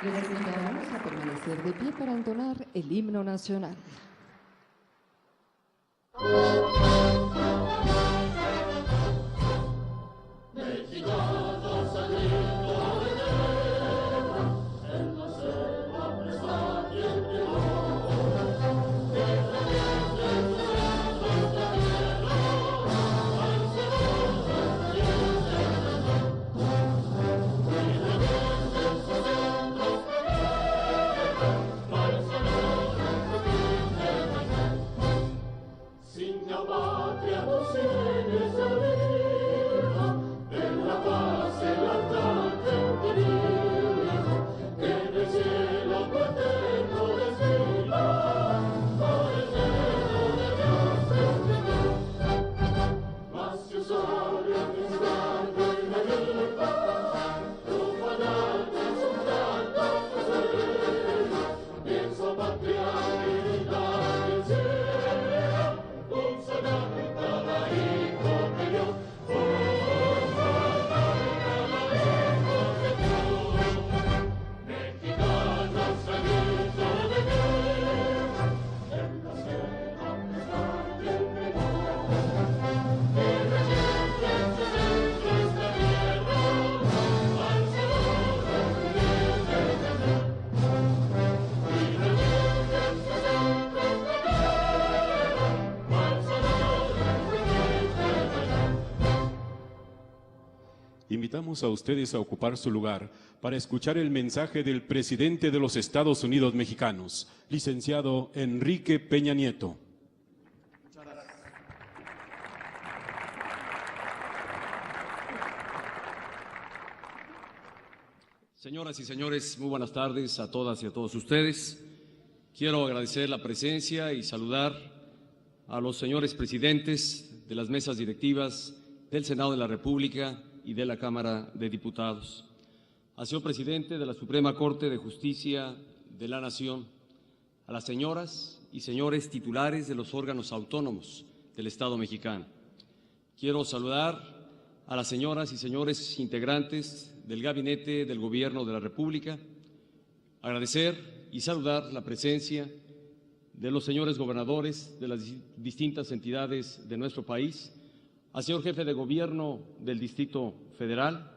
Les invitamos a permanecer de pie para entonar el himno nacional. Invitamos a ustedes a ocupar su lugar para escuchar el mensaje del presidente de los Estados Unidos mexicanos, licenciado Enrique Peña Nieto. Muchas gracias. Señoras y señores, muy buenas tardes a todas y a todos ustedes. Quiero agradecer la presencia y saludar a los señores presidentes de las mesas directivas del Senado de la República y de la Cámara de Diputados, al señor presidente de la Suprema Corte de Justicia de la Nación, a las señoras y señores titulares de los órganos autónomos del Estado mexicano. Quiero saludar a las señoras y señores integrantes del Gabinete del Gobierno de la República, agradecer y saludar la presencia de los señores gobernadores de las distintas entidades de nuestro país, al señor jefe de gobierno del Distrito Federal,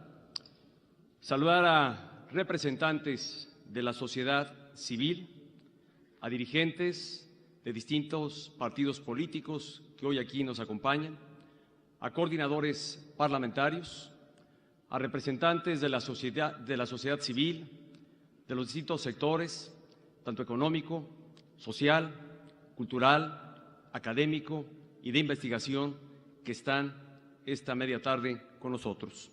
saludar a representantes de la sociedad civil, a dirigentes de distintos partidos políticos que hoy aquí nos acompañan, a coordinadores parlamentarios, a representantes de la sociedad civil, de los distintos sectores, tanto económico, social, cultural, académico y de investigación, que están esta media tarde con nosotros.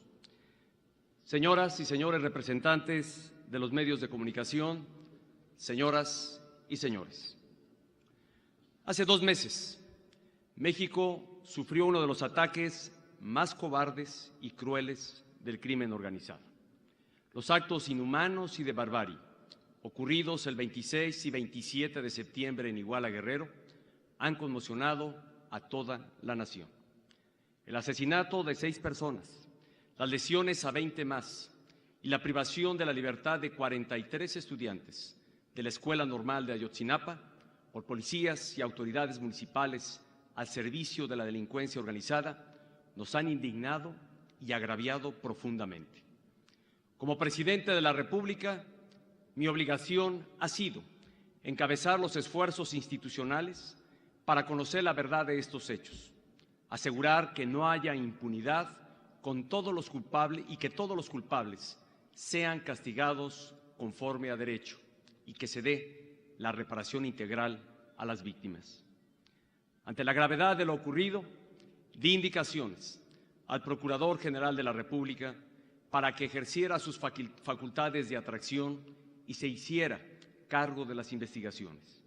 Señoras y señores representantes de los medios de comunicación, señoras y señores. Hace 2 meses, México sufrió uno de los ataques más cobardes y crueles del crimen organizado. Los actos inhumanos y de barbarie ocurridos el 26 y 27 de septiembre en Iguala, Guerrero, han conmocionado a toda la nación. El asesinato de 6 personas, las lesiones a 20 más y la privación de la libertad de 43 estudiantes de la Escuela Normal de Ayotzinapa por policías y autoridades municipales al servicio de la delincuencia organizada nos han indignado y agraviado profundamente. Como presidente de la República, mi obligación ha sido encabezar los esfuerzos institucionales para conocer la verdad de estos hechos, asegurar que no haya impunidad con todos los culpables y que todos los culpables sean castigados conforme a derecho y que se dé la reparación integral a las víctimas. Ante la gravedad de lo ocurrido, di indicaciones al Procurador General de la República para que ejerciera sus facultades de atracción y se hiciera cargo de las investigaciones.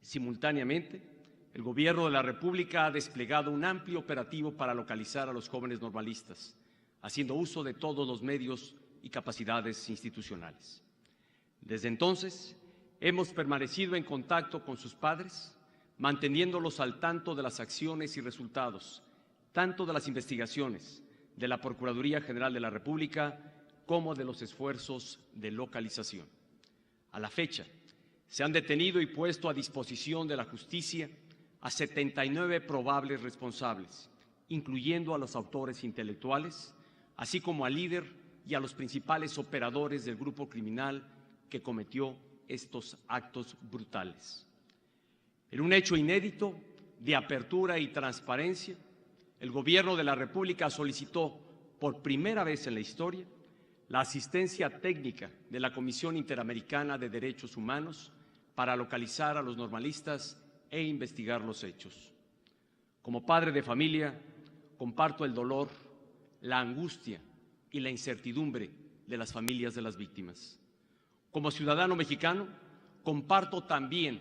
Simultáneamente, el Gobierno de la República ha desplegado un amplio operativo para localizar a los jóvenes normalistas, haciendo uso de todos los medios y capacidades institucionales. Desde entonces, hemos permanecido en contacto con sus padres, manteniéndolos al tanto de las acciones y resultados, tanto de las investigaciones de la Procuraduría General de la República como de los esfuerzos de localización. A la fecha, se han detenido y puesto a disposición de la justicia a 79 probables responsables, incluyendo a los autores intelectuales, así como al líder y a los principales operadores del grupo criminal que cometió estos actos brutales. En un hecho inédito de apertura y transparencia, el Gobierno de la República solicitó por primera vez en la historia la asistencia técnica de la Comisión Interamericana de Derechos Humanos para localizar a los normalistas e investigar los hechos. Como padre de familia, comparto el dolor, la angustia y la incertidumbre de las familias de las víctimas. Como ciudadano mexicano, comparto también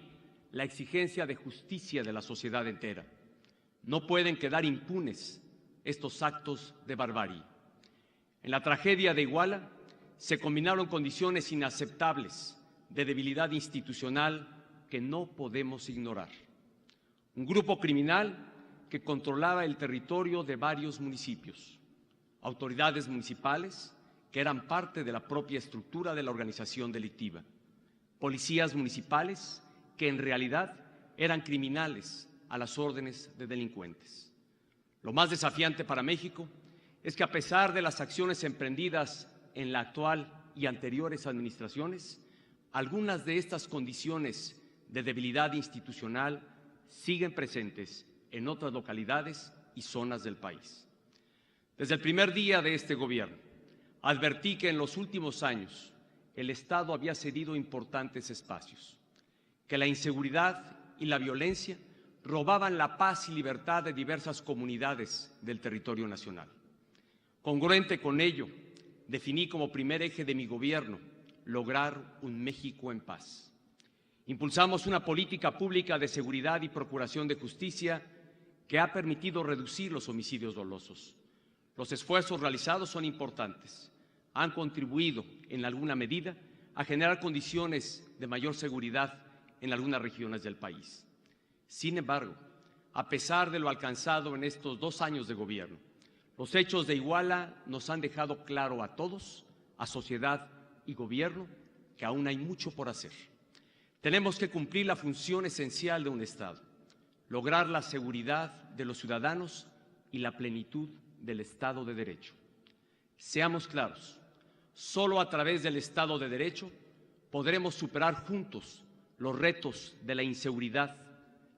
la exigencia de justicia de la sociedad entera. No pueden quedar impunes estos actos de barbarie. En la tragedia de Iguala se combinaron condiciones inaceptables de debilidad institucional que no podemos ignorar. Un grupo criminal que controlaba el territorio de varios municipios, autoridades municipales que eran parte de la propia estructura de la organización delictiva, policías municipales que en realidad eran criminales a las órdenes de delincuentes. Lo más desafiante para México es que a pesar de las acciones emprendidas en la actual y anteriores administraciones, algunas de estas condiciones de debilidad institucional siguen presentes en otras localidades y zonas del país. Desde el primer día de este gobierno, advertí que en los últimos años el Estado había cedido importantes espacios, que la inseguridad y la violencia robaban la paz y libertad de diversas comunidades del territorio nacional. Congruente con ello, definí como primer eje de mi gobierno lograr un México en paz. Impulsamos una política pública de seguridad y procuración de justicia que ha permitido reducir los homicidios dolosos. Los esfuerzos realizados son importantes. Han contribuido, en alguna medida, a generar condiciones de mayor seguridad en algunas regiones del país. Sin embargo, a pesar de lo alcanzado en estos 2 años de gobierno, los hechos de Iguala nos han dejado claro a todos, a sociedad y gobierno, que aún hay mucho por hacer. Tenemos que cumplir la función esencial de un Estado, lograr la seguridad de los ciudadanos y la plenitud del Estado de Derecho. Seamos claros, solo a través del Estado de Derecho podremos superar juntos los retos de la inseguridad,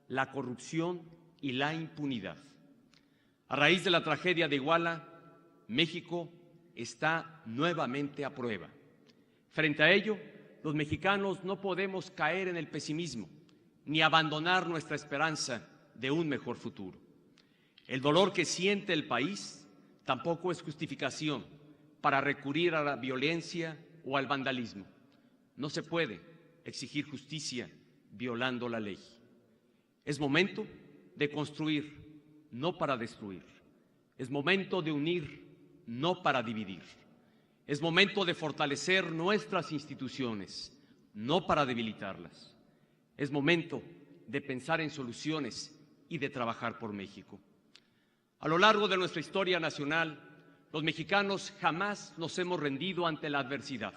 la corrupción y la impunidad. A raíz de la tragedia de Iguala, México está nuevamente a prueba. Frente a ello, los mexicanos no podemos caer en el pesimismo ni abandonar nuestra esperanza de un mejor futuro. El dolor que siente el país tampoco es justificación para recurrir a la violencia o al vandalismo. No se puede exigir justicia violando la ley. Es momento de construir, no para destruir. Es momento de unir, no para dividir. Es momento de fortalecer nuestras instituciones, no para debilitarlas. Es momento de pensar en soluciones y de trabajar por México. A lo largo de nuestra historia nacional, los mexicanos jamás nos hemos rendido ante la adversidad.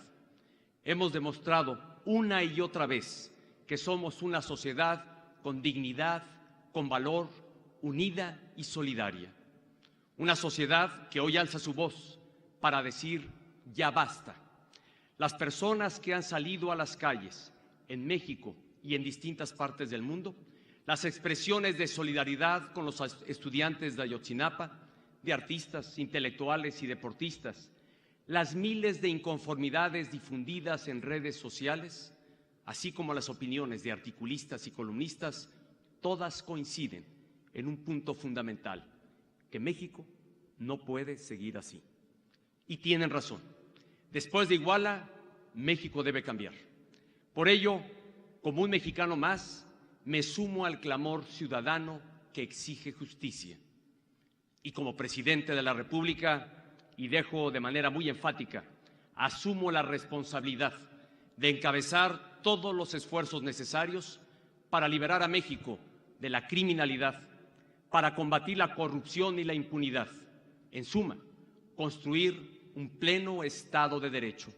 Hemos demostrado una y otra vez que somos una sociedad con dignidad, con valor, unida y solidaria. Una sociedad que hoy alza su voz para decir ya basta. Las personas que han salido a las calles en México y en distintas partes del mundo, las expresiones de solidaridad con los estudiantes de Ayotzinapa, de artistas, intelectuales y deportistas, las miles de inconformidades difundidas en redes sociales, así como las opiniones de articulistas y columnistas, todas coinciden en un punto fundamental, que México no puede seguir así. Y tienen razón. Después de Iguala, México debe cambiar. Por ello, como un mexicano más, me sumo al clamor ciudadano que exige justicia. Y como presidente de la República, y dejo de manera muy enfática, asumo la responsabilidad de encabezar todos los esfuerzos necesarios para liberar a México de la criminalidad, para combatir la corrupción y la impunidad. En suma, construir un pleno Estado de Derecho.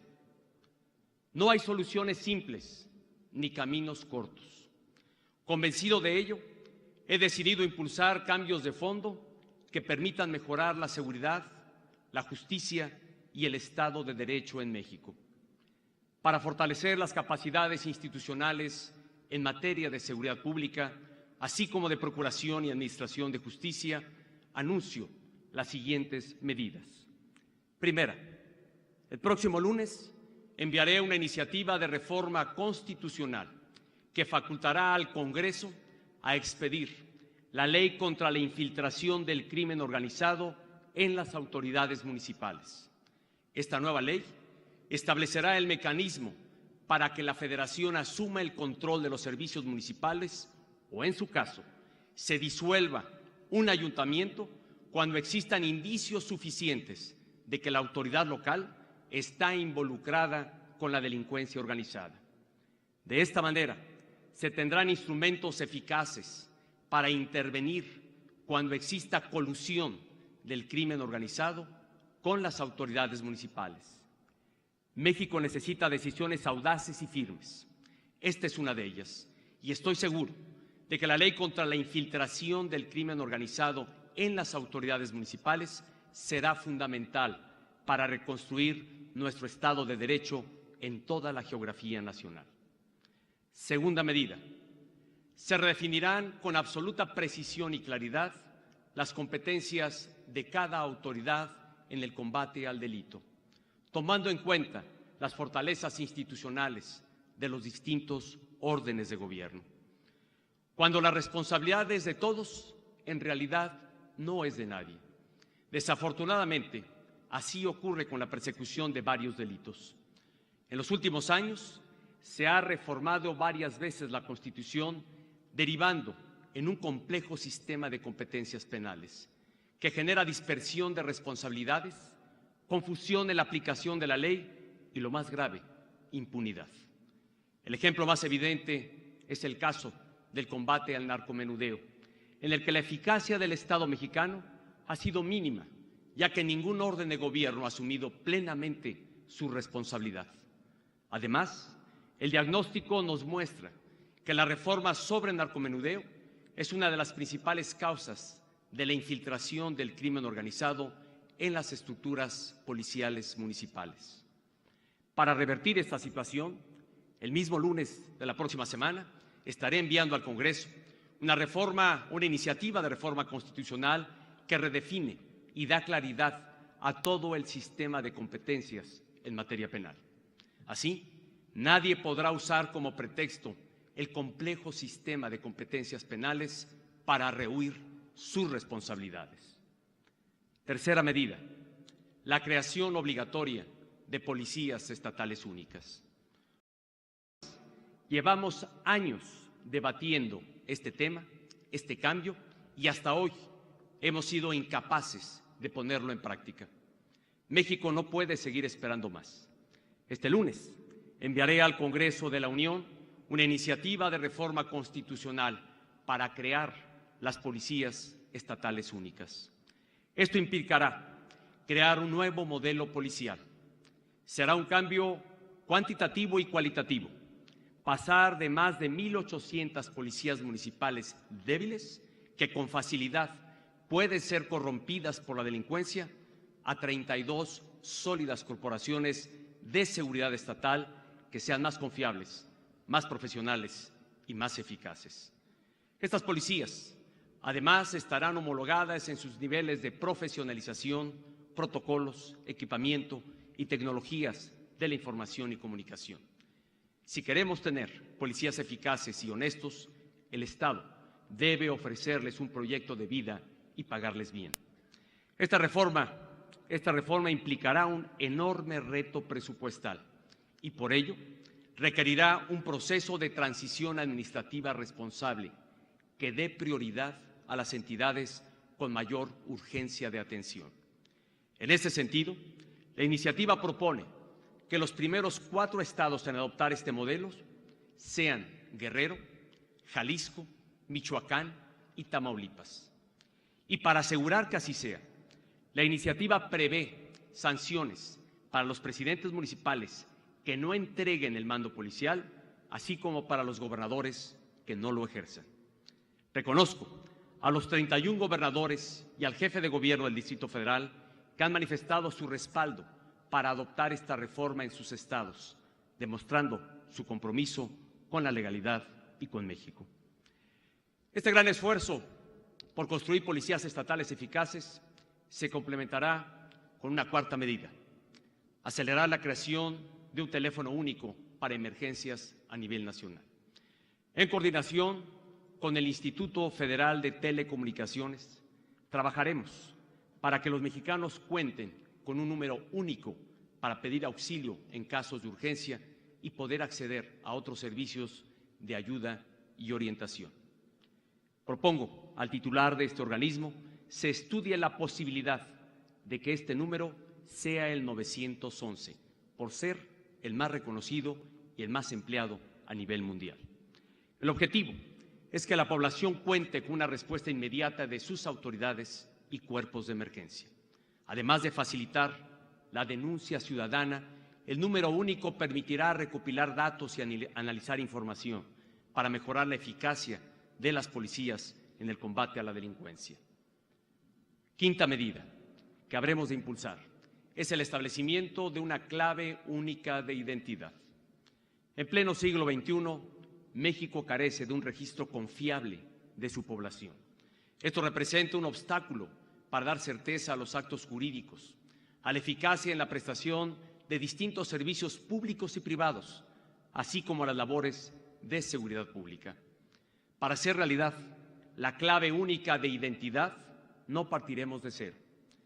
No hay soluciones simples ni caminos cortos. Convencido de ello, he decidido impulsar cambios de fondo que permitan mejorar la seguridad, la justicia y el Estado de Derecho en México. Para fortalecer las capacidades institucionales en materia de seguridad pública, así como de procuración y administración de justicia, anuncio las siguientes medidas. Primera, el próximo lunes enviaré una iniciativa de reforma constitucional que facultará al Congreso a expedir la Ley contra la infiltración del crimen organizado en las autoridades municipales. Esta nueva ley establecerá el mecanismo para que la Federación asuma el control de los servicios municipales o, en su caso, se disuelva un ayuntamiento cuando existan indicios suficientes de que la autoridad local está involucrada con la delincuencia organizada. De esta manera, se tendrán instrumentos eficaces para intervenir cuando exista colusión del crimen organizado con las autoridades municipales. México necesita decisiones audaces y firmes. Esta es una de ellas, y estoy seguro de que la ley contra la infiltración del crimen organizado en las autoridades municipales será fundamental para reconstruir nuestro Estado de Derecho en toda la geografía nacional. Segunda medida, se redefinirán con absoluta precisión y claridad las competencias de cada autoridad en el combate al delito, tomando en cuenta las fortalezas institucionales de los distintos órdenes de gobierno. Cuando la responsabilidad es de todos, en realidad no es de nadie. Desafortunadamente, así ocurre con la persecución de varios delitos. En los últimos años, se ha reformado varias veces la Constitución, derivando en un complejo sistema de competencias penales que genera dispersión de responsabilidades, confusión en la aplicación de la ley y, lo más grave, impunidad. El ejemplo más evidente es el caso del combate al narcomenudeo, en el que la eficacia del Estado mexicano ha sido mínima, ya que ningún orden de gobierno ha asumido plenamente su responsabilidad. Además, el diagnóstico nos muestra que la reforma sobre narcomenudeo es una de las principales causas de la infiltración del crimen organizado en las estructuras policiales municipales. Para revertir esta situación, el mismo lunes de la próxima semana estaré enviando al Congreso una iniciativa de reforma constitucional que redefine y da claridad a todo el sistema de competencias en materia penal. Así, nadie podrá usar como pretexto el complejo sistema de competencias penales para rehuir sus responsabilidades. Tercera medida, la creación obligatoria de policías estatales únicas. Llevamos años debatiendo este tema, este cambio, y hasta hoy hemos sido incapaces de ponerlo en práctica. México no puede seguir esperando más. Este lunes enviaré al Congreso de la Unión una iniciativa de reforma constitucional para crear las policías estatales únicas. Esto implicará crear un nuevo modelo policial. Será un cambio cuantitativo y cualitativo. Pasar de más de 1,800 policías municipales débiles, que con facilidad pueden ser corrompidas por la delincuencia, a 32 sólidas corporaciones de seguridad estatal que sean más confiables, más profesionales y más eficaces. Estas policías, además, estarán homologadas en sus niveles de profesionalización, protocolos, equipamiento y tecnologías de la información y comunicación. Si queremos tener policías eficaces y honestos, el Estado debe ofrecerles un proyecto de vida y pagarles bien. Esta reforma implicará un enorme reto presupuestal y, por ello, requerirá un proceso de transición administrativa responsable que dé prioridad a las entidades con mayor urgencia de atención. En este sentido, la iniciativa propone que los primeros 4 estados en adoptar este modelo sean Guerrero, Jalisco, Michoacán y Tamaulipas. Y para asegurar que así sea, la iniciativa prevé sanciones para los presidentes municipales que no entreguen el mando policial, así como para los gobernadores que no lo ejerzan. Reconozco a los 31 gobernadores y al jefe de gobierno del Distrito Federal que han manifestado su respaldo para adoptar esta reforma en sus estados, demostrando su compromiso con la legalidad y con México. Este gran esfuerzo por construir policías estatales eficaces se complementará con una cuarta medida: acelerar la creación de un teléfono único para emergencias a nivel nacional. En coordinación con el Instituto Federal de Telecomunicaciones, trabajaremos para que los mexicanos cuenten con un número único para pedir auxilio en casos de urgencia y poder acceder a otros servicios de ayuda y orientación. Propongo al titular de este organismo se estudie la posibilidad de que este número sea el 911, por ser el más reconocido y el más empleado a nivel mundial. El objetivo es que la población cuente con una respuesta inmediata de sus autoridades y cuerpos de emergencia. Además de facilitar la denuncia ciudadana, el número único permitirá recopilar datos y analizar información para mejorar la eficacia de las policías en el combate a la delincuencia. Quinta medida que habremos de impulsar es el establecimiento de una clave única de identidad. En pleno siglo XXI, México carece de un registro confiable de su población. Esto representa un obstáculo para dar certeza a los actos jurídicos, a la eficacia en la prestación de distintos servicios públicos y privados, así como a las labores de seguridad pública. Para hacer realidad la clave única de identidad, no partiremos de cero.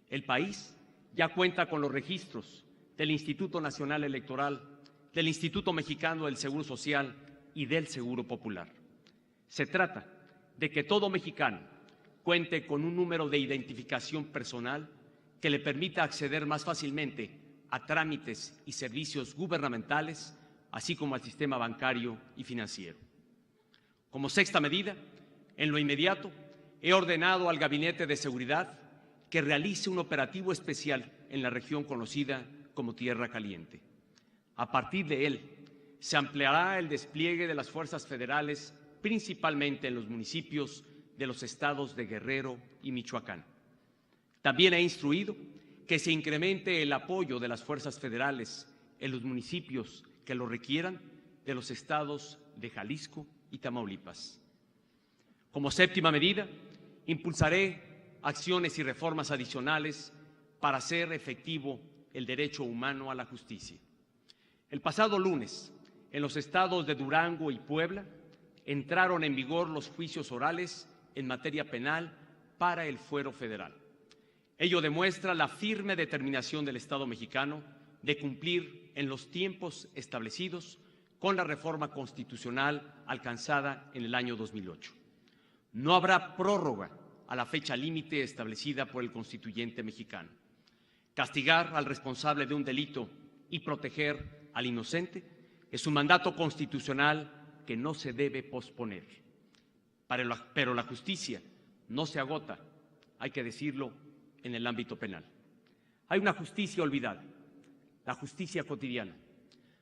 El país ya cuenta con los registros del Instituto Nacional Electoral, del Instituto Mexicano del Seguro Social y del Seguro Popular. Se trata de que todo mexicano cuente con un número de identificación personal que le permita acceder más fácilmente a trámites y servicios gubernamentales, así como al sistema bancario y financiero. Como sexta medida, en lo inmediato, he ordenado al Gabinete de Seguridad que realice un operativo especial en la región conocida como Tierra Caliente. A partir de él, se ampliará el despliegue de las fuerzas federales, principalmente en los municipios de los estados de Guerrero y Michoacán. También he instruido que se incremente el apoyo de las fuerzas federales en los municipios que lo requieran de los estados de Jalisco y Tamaulipas. Como séptima medida, impulsaré acciones y reformas adicionales para hacer efectivo el derecho humano a la justicia. El pasado lunes, en los estados de Durango y Puebla, entraron en vigor los juicios orales en materia penal para el fuero federal. Ello demuestra la firme determinación del Estado mexicano de cumplir en los tiempos establecidos con la reforma constitucional alcanzada en el año 2008. No habrá prórroga a la fecha límite establecida por el constituyente mexicano. Castigar al responsable de un delito y proteger al inocente es un mandato constitucional que no se debe posponer. Pero la justicia no se agota, hay que decirlo, en el ámbito penal. Hay una justicia olvidada, la justicia cotidiana,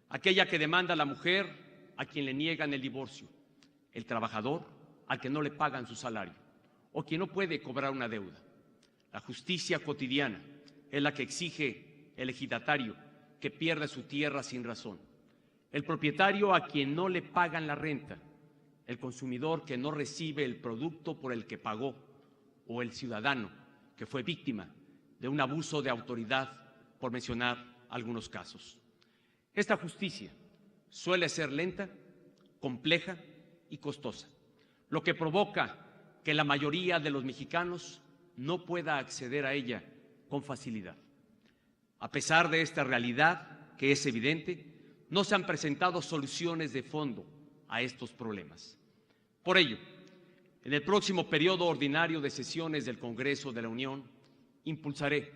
aquella que demanda a la mujer a quien le niegan el divorcio, el trabajador al que no le pagan su salario o quien no puede cobrar una deuda. La justicia cotidiana es la que exige el ejidatario que pierde su tierra sin razón, el propietario a quien no le pagan la renta, el consumidor que no recibe el producto por el que pagó o el ciudadano que fue víctima de un abuso de autoridad, por mencionar algunos casos. Esta justicia suele ser lenta, compleja y costosa, lo que provoca que la mayoría de los mexicanos no pueda acceder a ella con facilidad. A pesar de esta realidad, que es evidente, no se han presentado soluciones de fondo a estos problemas. Por ello, en el próximo periodo ordinario de sesiones del Congreso de la Unión, impulsaré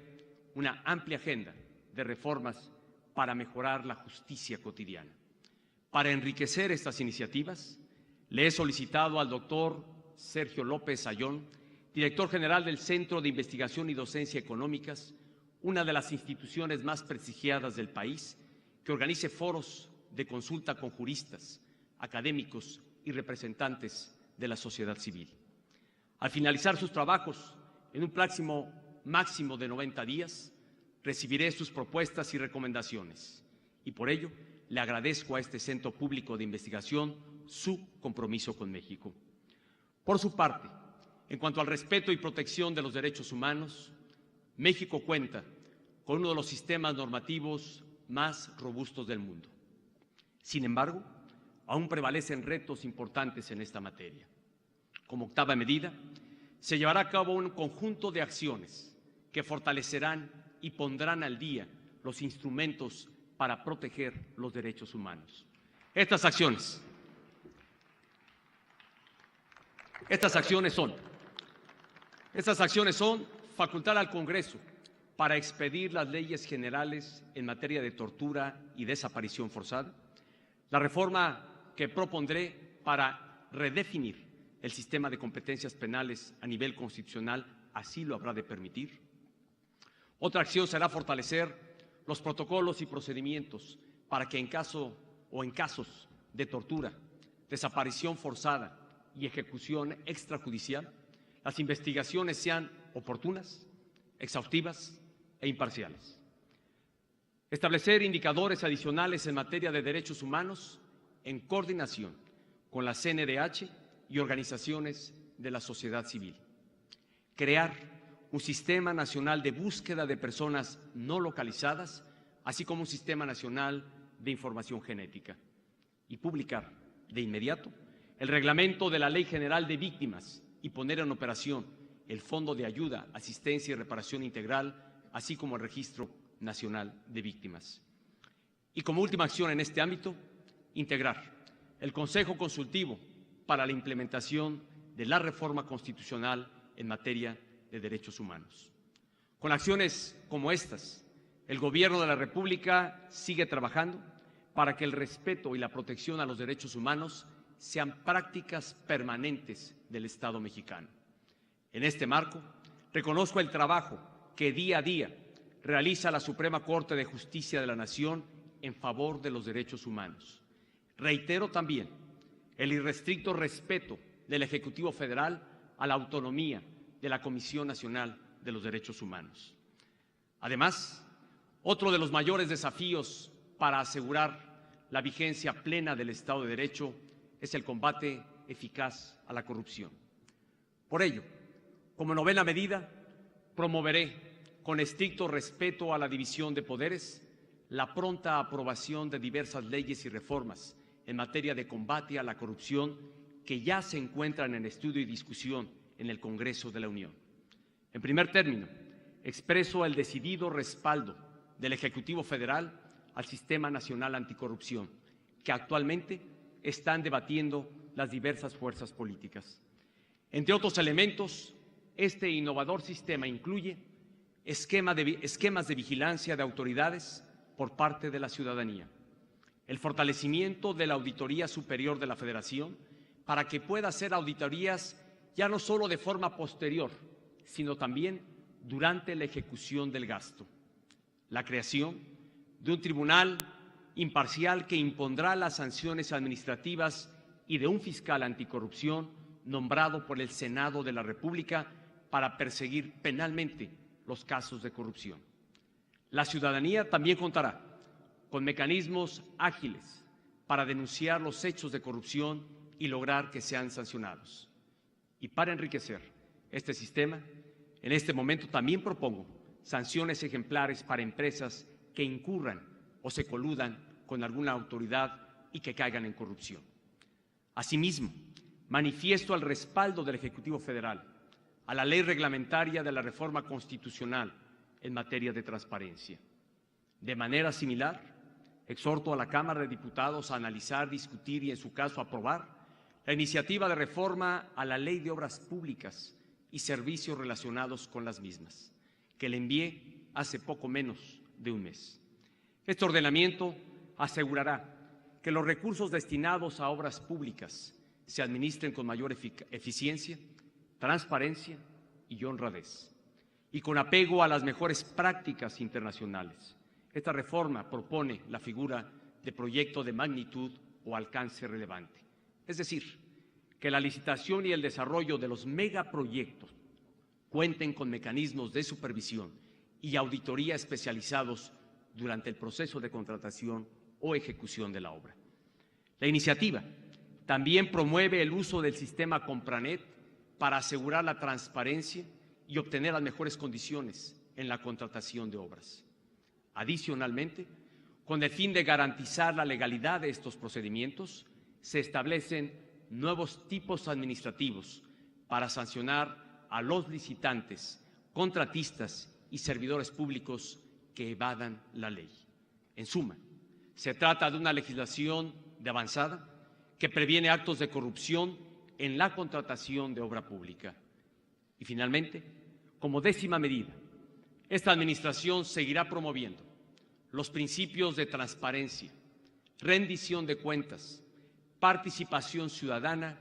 una amplia agenda de reformas para mejorar la justicia cotidiana. Para enriquecer estas iniciativas, le he solicitado al doctor Sergio López Ayón, director general del Centro de Investigación y Docencia Económicas, una de las instituciones más prestigiadas del país, que organice foros de consulta con juristas, académicos y representantes de la sociedad civil. Al finalizar sus trabajos, en un plazo máximo de 90 días, recibiré sus propuestas y recomendaciones y por ello le agradezco a este Centro Público de Investigación su compromiso con México. Por su parte, en cuanto al respeto y protección de los derechos humanos, México cuenta con uno de los sistemas normativos más robustos del mundo. Sin embargo, aún prevalecen retos importantes en esta materia. Como octava medida, se llevará a cabo un conjunto de acciones que fortalecerán y pondrán al día los instrumentos para proteger los derechos humanos. Estas acciones son facultar al Congreso para expedir las leyes generales en materia de tortura y desaparición forzada, la reforma que propondré para redefinir el sistema de competencias penales a nivel constitucional así lo habrá de permitir. Otra acción será fortalecer los protocolos y procedimientos para que en casos de tortura, desaparición forzada y ejecución extrajudicial, las investigaciones sean oportunas, exhaustivas e imparciales. Establecer indicadores adicionales en materia de derechos humanos en coordinación con la CNDH y organizaciones de la sociedad civil. Crear un sistema nacional de búsqueda de personas no localizadas, así como un sistema nacional de información genética. Y publicar de inmediato el reglamento de la Ley General de Víctimas y poner en operación el Fondo de Ayuda, Asistencia y Reparación Integral, así como el Registro Nacional de Víctimas. Y como última acción en este ámbito, integrar el Consejo Consultivo para la implementación de la reforma constitucional en materia de derechos humanos. Con acciones como estas, el Gobierno de la República sigue trabajando para que el respeto y la protección a los derechos humanos sean prácticas permanentes del Estado mexicano. En este marco, reconozco el trabajo que día a día realiza la Suprema Corte de Justicia de la Nación en favor de los derechos humanos. Reitero también el irrestricto respeto del Ejecutivo Federal a la autonomía de la Comisión Nacional de los Derechos Humanos. Además, otro de los mayores desafíos para asegurar la vigencia plena del Estado de Derecho es el combate eficaz a la corrupción. Por ello, como novena medida, promoveré, con estricto respeto a la división de poderes, la pronta aprobación de diversas leyes y reformas en materia de combate a la corrupción que ya se encuentran en estudio y discusión en el Congreso de la Unión. En primer término, expreso el decidido respaldo del Ejecutivo Federal al Sistema Nacional Anticorrupción, que actualmente están debatiendo las diversas fuerzas políticas. Entre otros elementos, este innovador sistema incluye esquemas de vigilancia de autoridades por parte de la ciudadanía, el fortalecimiento de la Auditoría Superior de la Federación para que pueda hacer auditorías ya no solo de forma posterior, sino también durante la ejecución del gasto, la creación de un tribunal imparcial que impondrá las sanciones administrativas y de un fiscal anticorrupción nombrado por el Senado de la República para perseguir penalmente los casos de corrupción. La ciudadanía también contará con mecanismos ágiles para denunciar los hechos de corrupción y lograr que sean sancionados. Y para enriquecer este sistema, en este momento también propongo sanciones ejemplares para empresas que incurran o se coludan con alguna autoridad y que caigan en corrupción. Asimismo, manifiesto el respaldo del Ejecutivo Federal a la ley reglamentaria de la reforma constitucional en materia de transparencia. De manera similar, exhorto a la Cámara de Diputados a analizar, discutir y, en su caso, aprobar la iniciativa de reforma a la Ley de Obras Públicas y servicios relacionados con las mismas, que le envié hace poco menos de un mes. Este ordenamiento asegurará que los recursos destinados a obras públicas se administren con mayor eficiencia, transparencia y honradez, y con apego a las mejores prácticas internacionales, Esta reforma propone la figura de proyecto de magnitud o alcance relevante. Es decir, que la licitación y el desarrollo de los megaproyectos cuenten con mecanismos de supervisión y auditoría especializados durante el proceso de contratación o ejecución de la obra. La iniciativa también promueve el uso del sistema Compranet para asegurar la transparencia y obtener las mejores condiciones en la contratación de obras. Adicionalmente, con el fin de garantizar la legalidad de estos procedimientos, se establecen nuevos tipos administrativos para sancionar a los licitantes, contratistas y servidores públicos que evadan la ley. En suma, se trata de una legislación de avanzada que previene actos de corrupción en la contratación de obra pública. Y finalmente, como 10ª medida, esta Administración seguirá promoviendo los principios de transparencia, rendición de cuentas, participación ciudadana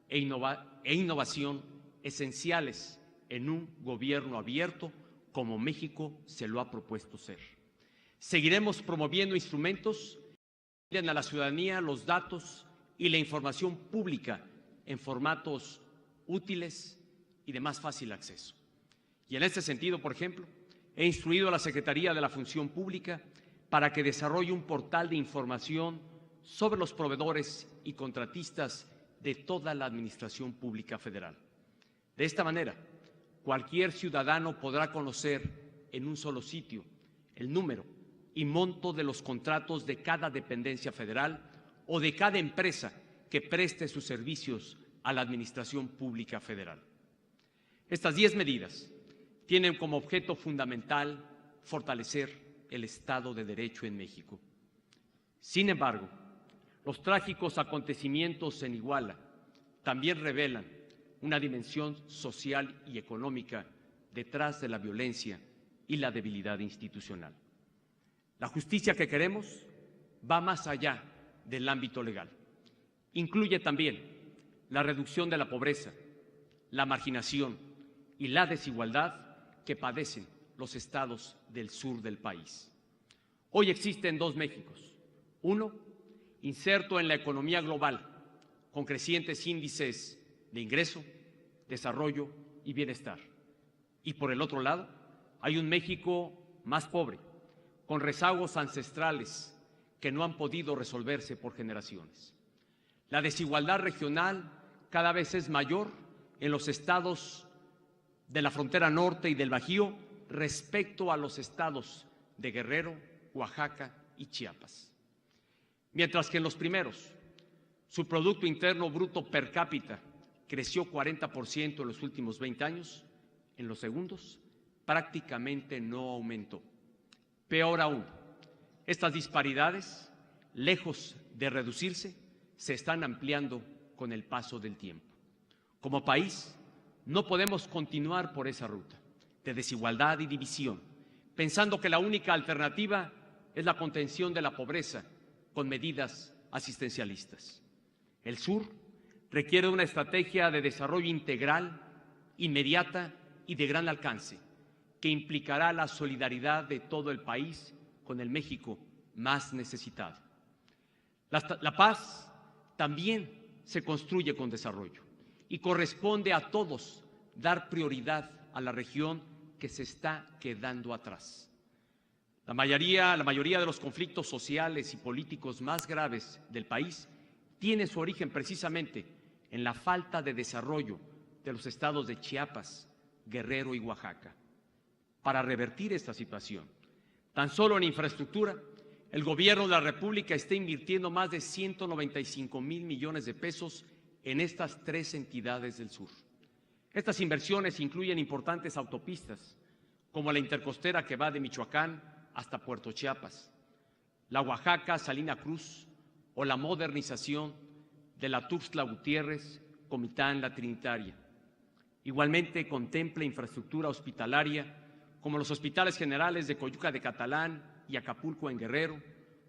e innovación esenciales en un gobierno abierto como México se lo ha propuesto ser. Seguiremos promoviendo instrumentos que den a la ciudadanía los datos y la información pública en formatos útiles y de más fácil acceso. Y en este sentido, por ejemplo, he instruido a la Secretaría de la Función Pública para que desarrolle un portal de información sobre los proveedores y contratistas de toda la Administración Pública Federal. De esta manera, cualquier ciudadano podrá conocer en un solo sitio el número y monto de los contratos de cada dependencia federal o de cada empresa que preste sus servicios a la Administración Pública Federal. Estas 10 medidas tienen como objeto fundamental fortalecer el Estado de Derecho en México. Sin embargo, los trágicos acontecimientos en Iguala también revelan una dimensión social y económica detrás de la violencia y la debilidad institucional. La justicia que queremos va más allá del ámbito legal. Incluye también la reducción de la pobreza, la marginación y la desigualdad que padecen los estados del sur del país. Hoy existen 2 Méxicos. Uno, inserto en la economía global, con crecientes índices de ingreso, desarrollo y bienestar. Y por el otro lado, hay un México más pobre, con rezagos ancestrales que no han podido resolverse por generaciones. La desigualdad regional cada vez es mayor en los estados de la frontera norte y del Bajío respecto a los estados de Guerrero, Oaxaca y Chiapas. Mientras que en los primeros, su Producto Interno Bruto per cápita creció 40% en los últimos 20 años, en los segundos prácticamente no aumentó. Peor aún, estas disparidades, lejos de reducirse, se están ampliando con el paso del tiempo. Como país, no podemos continuar por esa ruta de desigualdad y división, pensando que la única alternativa es la contención de la pobreza con medidas asistencialistas. El sur requiere una estrategia de desarrollo integral, inmediata y de gran alcance, que implicará la solidaridad de todo el país con el México más necesitado. La paz también se construye con desarrollo y corresponde a todos dar prioridad a la región que se está quedando atrás. La mayoría de los conflictos sociales y políticos más graves del país tiene su origen precisamente en la falta de desarrollo de los estados de Chiapas, Guerrero y Oaxaca. Para revertir esta situación, tan solo en infraestructura, el Gobierno de la República está invirtiendo más de 195,000 millones de pesos en estas 3 entidades del sur. Estas inversiones incluyen importantes autopistas, como la intercostera que va de Michoacán hasta Puerto Chiapas, la Oaxaca-Salina Cruz o la modernización de la Tuxtla Gutiérrez, Comitán-La Trinitaria. Igualmente contempla infraestructura hospitalaria como los hospitales generales de Coyuca de Catalán y Acapulco en Guerrero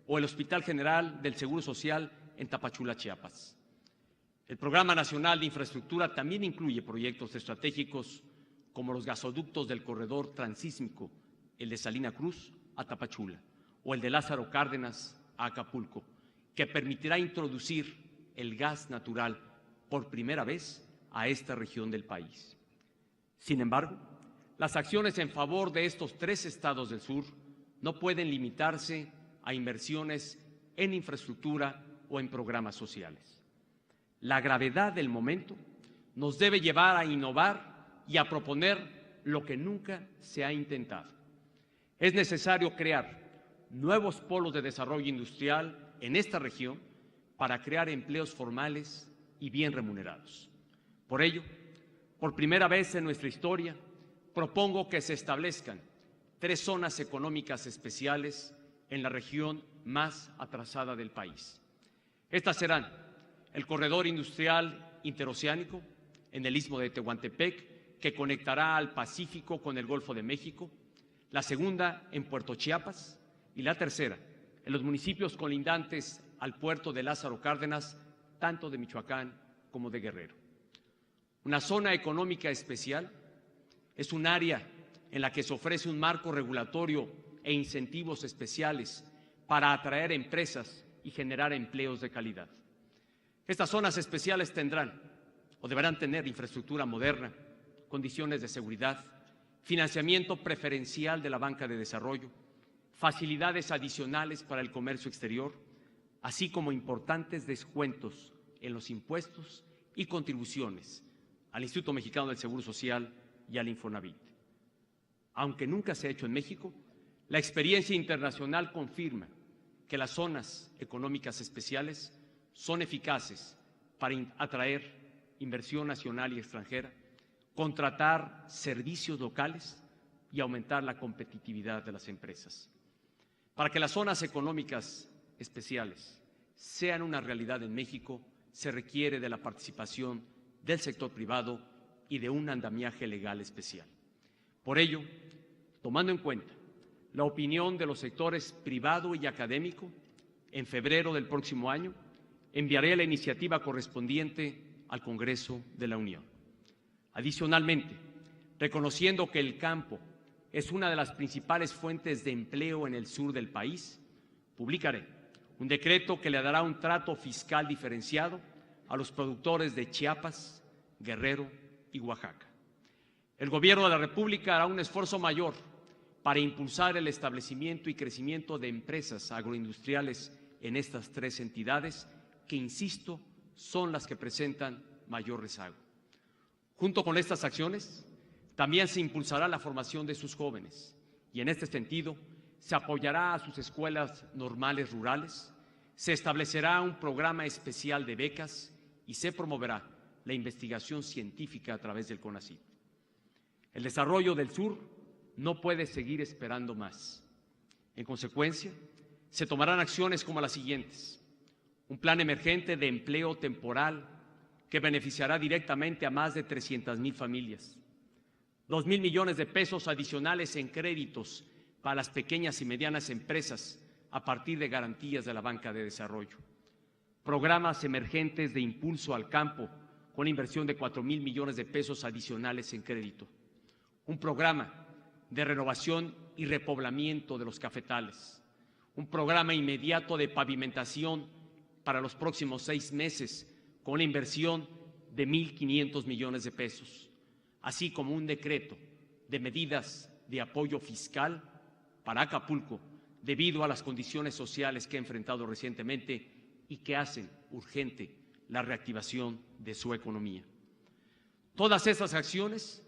o el Hospital General del Seguro Social en Tapachula, Chiapas. El Programa Nacional de Infraestructura también incluye proyectos estratégicos como los gasoductos del corredor transísmico, el de Salina Cruz a Tapachula, o el de Lázaro Cárdenas a Acapulco, que permitirá introducir el gas natural por primera vez a esta región del país. Sin embargo, las acciones en favor de estos 3 estados del sur no pueden limitarse a inversiones en infraestructura o en programas sociales. La gravedad del momento nos debe llevar a innovar y a proponer lo que nunca se ha intentado. Es necesario crear nuevos polos de desarrollo industrial en esta región para crear empleos formales y bien remunerados. Por ello, por primera vez en nuestra historia, propongo que se establezcan 3 zonas económicas especiales en la región más atrasada del país. Estas serán el Corredor Industrial Interoceánico en el Istmo de Tehuantepec, que conectará al Pacífico con el Golfo de México, la segunda en Puerto Chiapas y la tercera en los municipios colindantes al puerto de Lázaro Cárdenas, tanto de Michoacán como de Guerrero. Una zona económica especial es un área en la que se ofrece un marco regulatorio e incentivos especiales para atraer empresas y generar empleos de calidad. Estas zonas especiales tendrán o deberán tener infraestructura moderna, condiciones de seguridad, financiamiento preferencial de la banca de desarrollo, facilidades adicionales para el comercio exterior, así como importantes descuentos en los impuestos y contribuciones al Instituto Mexicano del Seguro Social y al Infonavit. Aunque nunca se ha hecho en México, la experiencia internacional confirma que las zonas económicas especiales son eficaces para atraer inversión nacional y extranjera, contratar servicios locales y aumentar la competitividad de las empresas. Para que las zonas económicas especiales sean una realidad en México, se requiere de la participación del sector privado y de un andamiaje legal especial. Por ello, tomando en cuenta la opinión de los sectores privado y académico, en febrero del próximo año enviaré la iniciativa correspondiente al Congreso de la Unión. Adicionalmente, reconociendo que el campo es una de las principales fuentes de empleo en el sur del país, publicaré un decreto que le dará un trato fiscal diferenciado a los productores de Chiapas, Guerrero y Oaxaca. El Gobierno de la República hará un esfuerzo mayor para impulsar el establecimiento y crecimiento de empresas agroindustriales en estas 3 entidades que, insisto, son las que presentan mayor rezago. Junto con estas acciones, también se impulsará la formación de sus jóvenes y, en este sentido, se apoyará a sus escuelas normales rurales, se establecerá un programa especial de becas y se promoverá la investigación científica a través del CONACYT. El desarrollo del sur no puede seguir esperando más. En consecuencia, se tomarán acciones como las siguientes: un plan emergente de empleo temporal que beneficiará directamente a más de 300,000 familias, 2,000 millones de pesos adicionales en créditos para las pequeñas y medianas empresas a partir de garantías de la banca de desarrollo, programas emergentes de impulso al campo con inversión de 4,000 millones de pesos adicionales en crédito, un programa de renovación y repoblamiento de los cafetales, un programa inmediato de pavimentación para los próximos 6 meses con una inversión de 1,500 millones de pesos, así como un decreto de medidas de apoyo fiscal para Acapulco debido a las condiciones sociales que ha enfrentado recientemente y que hacen urgente la reactivación de su economía. Todas estas acciones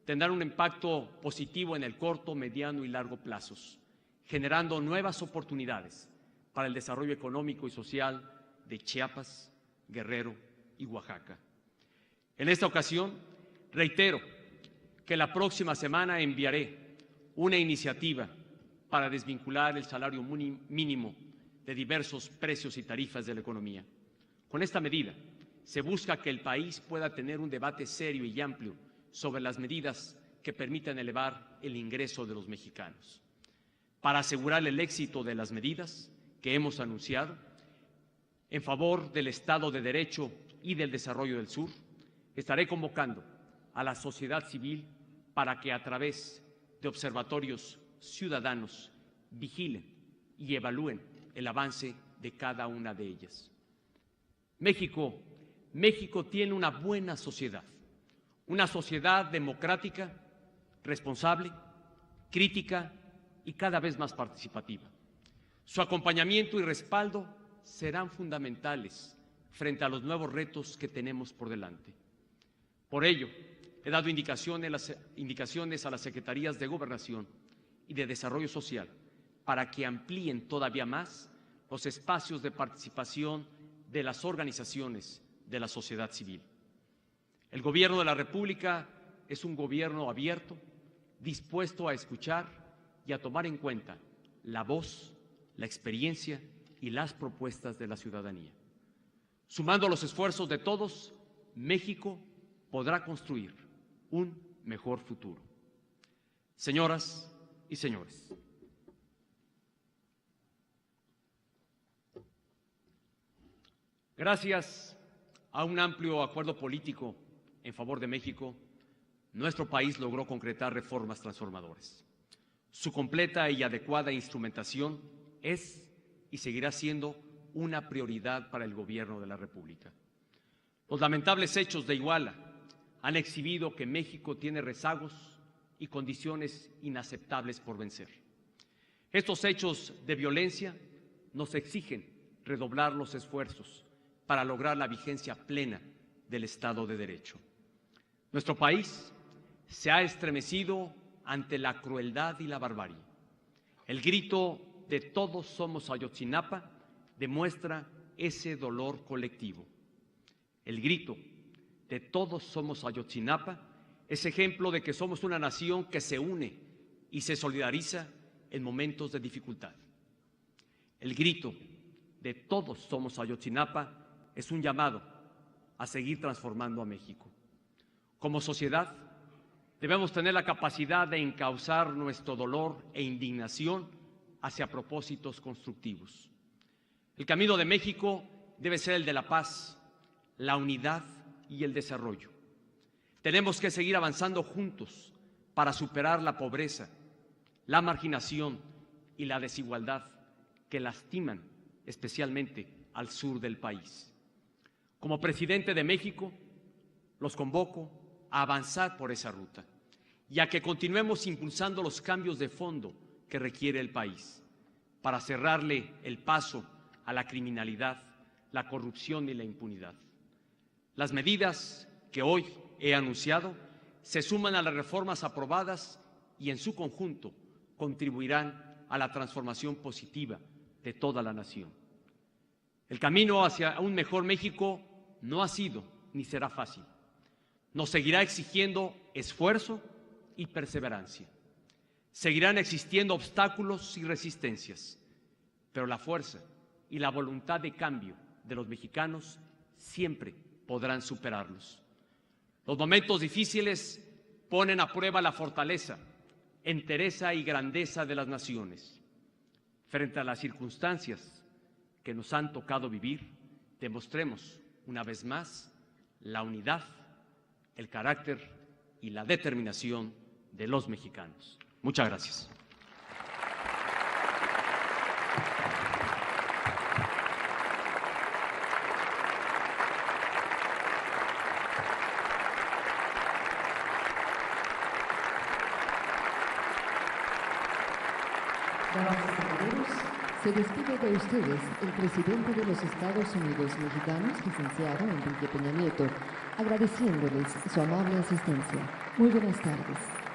tendrán un impacto positivo en el corto, mediano y largo plazos, generando nuevas oportunidades para el desarrollo económico y social de Chiapas, Guerrero y Oaxaca. En esta ocasión, reitero que la próxima semana enviaré una iniciativa para desvincular el salario mínimo de diversos precios y tarifas de la economía. Con esta medida, se busca que el país pueda tener un debate serio y amplio sobre las medidas que permitan elevar el ingreso de los mexicanos. Para asegurar el éxito de las medidas que hemos anunciado en favor del Estado de Derecho y del desarrollo del sur, estaré convocando a la sociedad civil para que, a través de observatorios ciudadanos, vigilen y evalúen el avance de cada una de ellas. México tiene una buena sociedad, una sociedad democrática, responsable, crítica y cada vez más participativa. Su acompañamiento y respaldo serán fundamentales frente a los nuevos retos que tenemos por delante. Por ello, he dado indicaciones a las Secretarías de Gobernación y de Desarrollo Social para que amplíen todavía más los espacios de participación de las organizaciones de la sociedad civil. El Gobierno de la República es un gobierno abierto, dispuesto a escuchar y a tomar en cuenta la voz, la experiencia y las propuestas de la ciudadanía. Sumando los esfuerzos de todos, México podrá construir un mejor futuro. Señoras y señores, gracias a un amplio acuerdo político en favor de México, nuestro país logró concretar reformas transformadoras. Su completa y adecuada instrumentación es y seguirá siendo una prioridad para el Gobierno de la República. Los lamentables hechos de Iguala han exhibido que México tiene rezagos y condiciones inaceptables por vencer. Estos hechos de violencia nos exigen redoblar los esfuerzos para lograr la vigencia plena del Estado de Derecho. Nuestro país se ha estremecido ante la crueldad y la barbarie. El grito de "Todos somos Ayotzinapa" demuestra ese dolor colectivo. El grito de "Todos somos Ayotzinapa" es ejemplo de que somos una nación que se une y se solidariza en momentos de dificultad. El grito de "Todos somos Ayotzinapa" es un llamado a seguir transformando a México. Como sociedad, debemos tener la capacidad de encauzar nuestro dolor e indignación hacia propósitos constructivos. El camino de México debe ser el de la paz, la unidad y el desarrollo. Tenemos que seguir avanzando juntos para superar la pobreza, la marginación y la desigualdad que lastiman especialmente al sur del país. Como presidente de México, los convoco a avanzar por esa ruta y a que continuemos impulsando los cambios de fondo que requiere el país para cerrarle el paso a la criminalidad, la corrupción y la impunidad. Las medidas que hoy he anunciado se suman a las reformas aprobadas y en su conjunto contribuirán a la transformación positiva de toda la nación. El camino hacia un mejor México no ha sido ni será fácil. Nos seguirá exigiendo esfuerzo y perseverancia. Seguirán existiendo obstáculos y resistencias, pero la fuerza y la voluntad de cambio de los mexicanos siempre podrán superarlos. Los momentos difíciles ponen a prueba la fortaleza, entereza y grandeza de las naciones. Frente a las circunstancias que nos han tocado vivir, demostremos una vez más la unidad, el carácter y la determinación de los mexicanos. Muchas gracias. Damas y caballeros, se despide de ustedes el presidente de los Estados Unidos Mexicanos, licenciado Enrique Peña Nieto, agradeciéndoles su amable asistencia. Muy buenas tardes.